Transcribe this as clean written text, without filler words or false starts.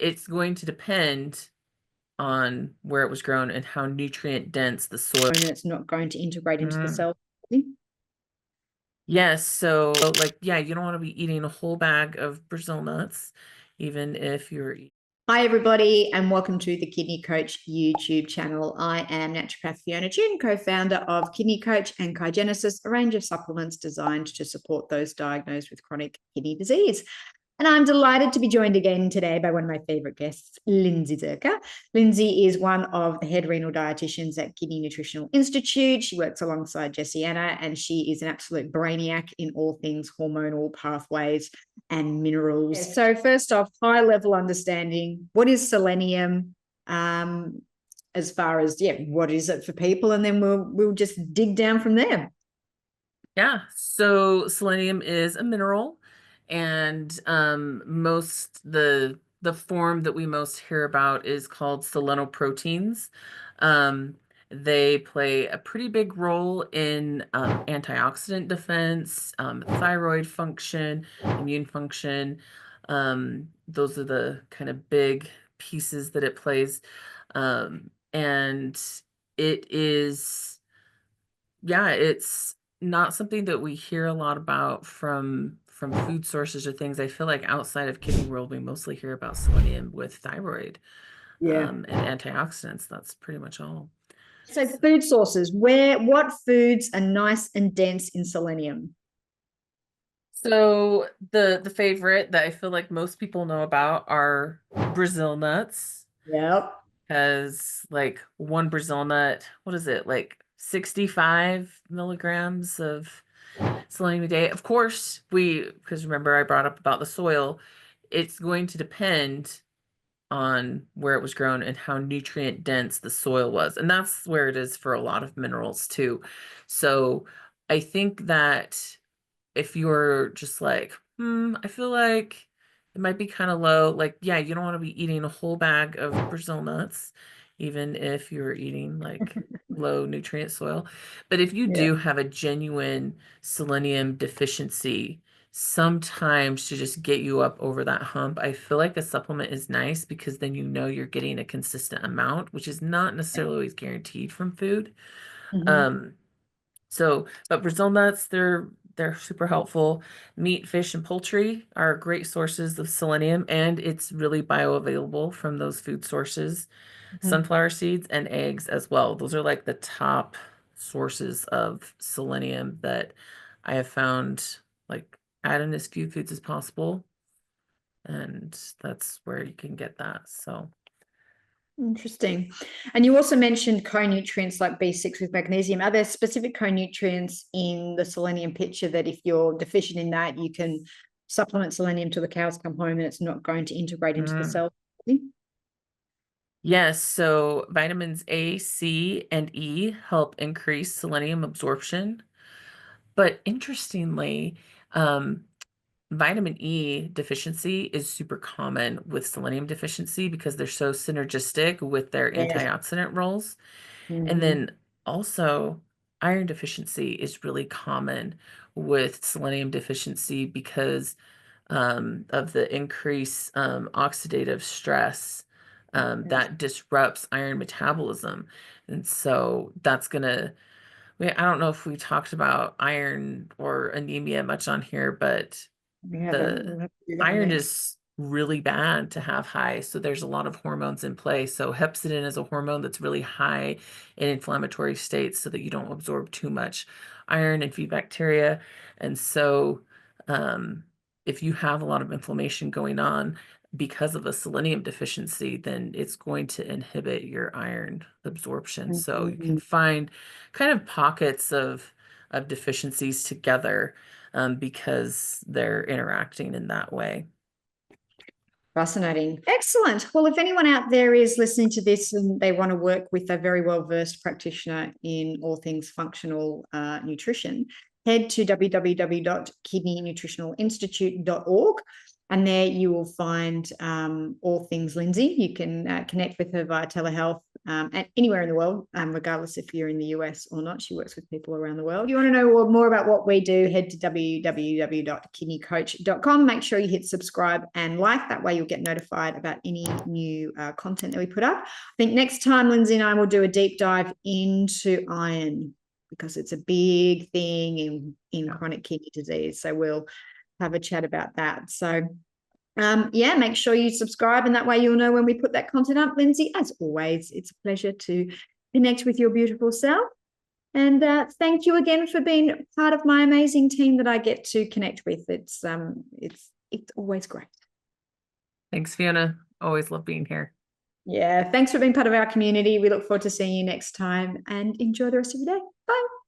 it's going to depend on where it was grown and how nutrient dense the soil. And it's not going to integrate into the cell. Yes, so like, yeah, you don't want to be eating a whole bag of Brazil nuts, even if you're. Hi, everybody, and welcome to the Kidney Coach YouTube channel. I am naturopath Fiona June, co-founder of Kidney Coach and Kygenesis, a range of supplements designed to support those diagnosed with chronic kidney disease. And I'm delighted to be joined again today by one of my favorite guests, Lindsey Zirker. Lindsey is one of the head renal dietitians at Kidney Nutritional Institute. She works alongside Jessie Anna, and she is an absolute brainiac in all things hormonal pathways and minerals. Yes. So first off, high-level understanding, what is selenium? As far as, what is it for people? And then we'll just dig down from there. Yeah, so selenium is a mineral. And the form that we most hear about is called selenoproteins. They play a pretty big role in antioxidant defense, thyroid function, immune function. Those are the kind of big pieces that it plays. And it is, it's not something that we hear a lot about from food sources or things. I feel like outside of kidney world, we mostly hear about selenium with thyroid and antioxidants. That's pretty much all. So food sources, what foods are nice and dense in selenium? So the favorite that I feel like most people know about are Brazil nuts. Yep. Because like one Brazil nut, what is it, like 65 milligrams of selenium a day? Of course, because remember I brought up about the soil, it's going to depend on where it was grown and how nutrient dense the soil was. And that's where it is for a lot of minerals too. So I think that if you're just like, I feel like it might be kind of low, like, yeah, you don't want to be eating a whole bag of Brazil nuts, even if you're eating like low nutrient soil. But if you do have a genuine selenium deficiency, sometimes to just get you up over that hump, I feel like a supplement is nice because then you know you're getting a consistent amount, which is not necessarily always guaranteed from food. But Brazil nuts, they're super helpful. Meat, fish, and poultry are great sources of selenium, and it's really bioavailable from those food sources. Sunflower seeds and eggs as well. Those are like the top sources of selenium that I have found, like add in as few foods as possible. And that's where you can get that. So interesting. And you also mentioned co-nutrients like B6 with magnesium. Are there specific co-nutrients in the selenium picture that if you're deficient in that, you can supplement selenium till the cows come home and it's not going to integrate into the cell? Yes, so vitamins A, C, and E help increase selenium absorption. But interestingly, vitamin E deficiency is super common with selenium deficiency because they're so synergistic with their antioxidant roles. And then also iron deficiency is really common with selenium deficiency because of the increased oxidative stress that disrupts iron metabolism. And so that's gonna, I don't know if we talked about iron or anemia much on here, but the iron is really bad to have high. So there's a lot of hormones in play. So hepcidin is a hormone that's really high in inflammatory states so that you don't absorb too much iron and feed bacteria. And so if you have a lot of inflammation going on because of a selenium deficiency, then it's going to inhibit your iron absorption. So you can find kind of pockets of deficiencies together because they're interacting in that way. Fascinating. Excellent. Well, if anyone out there is listening to this and they want to work with a very well-versed practitioner in all things functional nutrition, head to www.kidneynutritionalinstitute.org. And there you will find all things Lindsey. You can connect with her via telehealth and anywhere in the world, regardless if you're in the US or not. She works with people around the world. If you want to know more about what we do, head to www.kidneycoach.com. Make sure you hit subscribe and like. That way you'll get notified about any new content that we put up. I think next time Lindsey and I will do a deep dive into iron, because it's a big thing in chronic kidney disease. So we'll have a chat about that. So yeah, make sure you subscribe, and that way you'll know when we put that content up. Lindsey, as always, it's a pleasure to connect with your beautiful self. And thank you again for being part of my amazing team that I get to connect with. It's always great. Thanks, Fiona. Always love being here. Yeah, thanks for being part of our community. We look forward to seeing you next time, and enjoy the rest of your day.